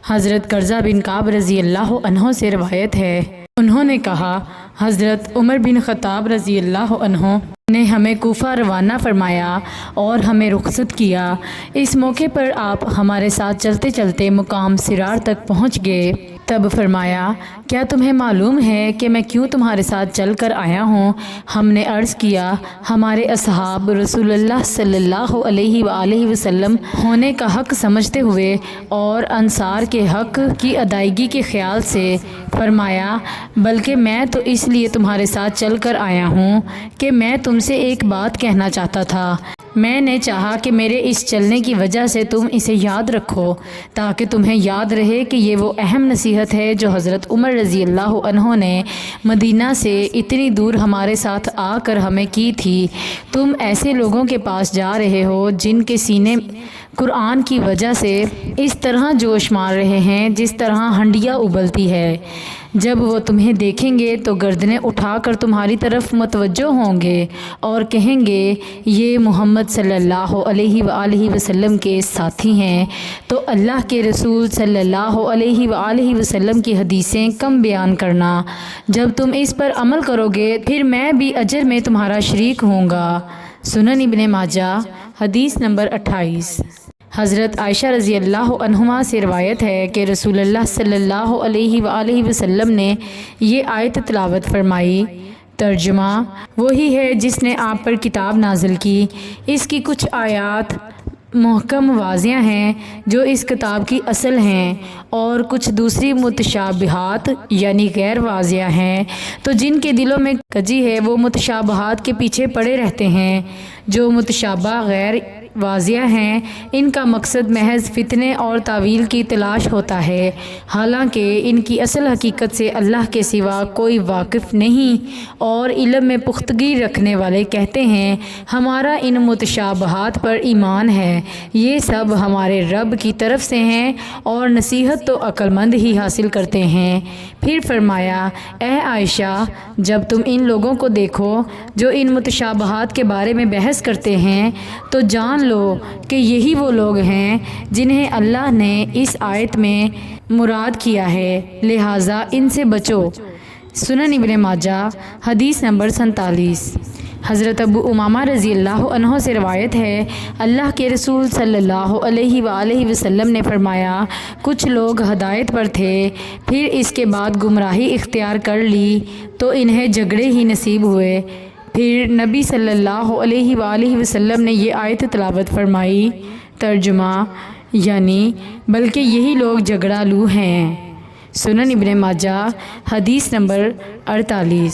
حضرت قرظہ بن کعب رضی اللہ عنہ سے روایت ہے، انہوں نے کہا حضرت عمر بن خطاب رضی اللہ عنہ نے ہمیں کوفہ روانہ فرمایا اور ہمیں رخصت کیا۔ اس موقع پر آپ ہمارے ساتھ چلتے چلتے مقام سرار تک پہنچ گئے۔ تب فرمایا کیا تمہیں معلوم ہے کہ میں کیوں تمہارے ساتھ چل کر آیا ہوں؟ ہم نے عرض کیا ہمارے اصحاب رسول اللہ صلی اللہ علیہ وآلہ وسلم ہونے کا حق سمجھتے ہوئے اور انصار کے حق کی ادائیگی کے خیال سے۔ فرمایا بلکہ میں تو اس لیے تمہارے ساتھ چل کر آیا ہوں کہ میں تم سے ایک بات کہنا چاہتا تھا۔ میں نے چاہا کہ میرے اس چلنے کی وجہ سے تم اسے یاد رکھو تاکہ تمہیں یاد رہے کہ یہ وہ اہم نصیحت ہے جو حضرت عمر رضی اللہ عنہ نے مدینہ سے اتنی دور ہمارے ساتھ آ کر ہمیں کی تھی۔ تم ایسے لوگوں کے پاس جا رہے ہو جن کے سینے قرآن کی وجہ سے اس طرح جوش مار رہے ہیں جس طرح ہنڈیا ابلتی ہے۔ جب وہ تمہیں دیکھیں گے تو گردنیں اٹھا کر تمہاری طرف متوجہ ہوں گے اور کہیں گے یہ محمد صلی اللہ علیہ وآلہ وسلم کے ساتھی ہیں، تو اللہ کے رسول صلی اللہ علیہ وآلہ وسلم کی حدیثیں کم بیان کرنا۔ جب تم اس پر عمل کرو گے پھر میں بھی اجر میں تمہارا شریک ہوں گا۔ سنن ابن ماجہ حدیث نمبر 28۔ حضرت عائشہ رضی اللہ عنہما سے روایت ہے کہ رسول اللہ صلی اللہ علیہ وآلہ وسلم نے یہ آیت تلاوت فرمائی۔ ترجمہ وہی ہے جس نے آپ پر کتاب نازل کی۔ اس کی کچھ آیات محکم واضح ہیں جو اس کتاب کی اصل ہیں، اور کچھ دوسری متشابہات یعنی غیر واضح ہیں، تو جن کے دلوں میں کجی ہے وہ متشابہات کے پیچھے پڑے رہتے ہیں۔ جو متشابہ غیر واضح ہیں ان کا مقصد محض فتنے اور تعویل کی تلاش ہوتا ہے، حالانکہ ان کی اصل حقیقت سے اللہ کے سوا کوئی واقف نہیں، اور علم میں پختگی رکھنے والے کہتے ہیں ہمارا ان متشابہات پر ایمان ہے، یہ سب ہمارے رب کی طرف سے ہیں اور نصیحت تو عقل مند ہی حاصل کرتے ہیں۔ پھر فرمایا اے عائشہ جب تم ان لوگوں کو دیکھو جو ان متشابہات کے بارے میں بحث کرتے ہیں تو جان لو کہ یہی وہ لوگ ہیں جنہیں اللہ نے اس آیت میں مراد کیا ہے، لہٰذا ان سے بچو۔ سنن ابن ماجہ حدیث نمبر 47۔ حضرت ابو امامہ رضی اللہ عنہ سے روایت ہے اللہ کے رسول صلی اللہ علیہ وآلہ وسلم نے فرمایا کچھ لوگ ہدایت پر تھے، پھر اس کے بعد گمراہی اختیار کر لی تو انہیں جھگڑے ہی نصیب ہوئے۔ پھر نبی صلی اللہ علیہ وآلہ وسلم نے یہ آیت تلاوت فرمائی۔ ترجمہ یعنی بلکہ یہی لوگ جھگڑالو ہیں۔ سنن ابن ماجہ حدیث نمبر 48۔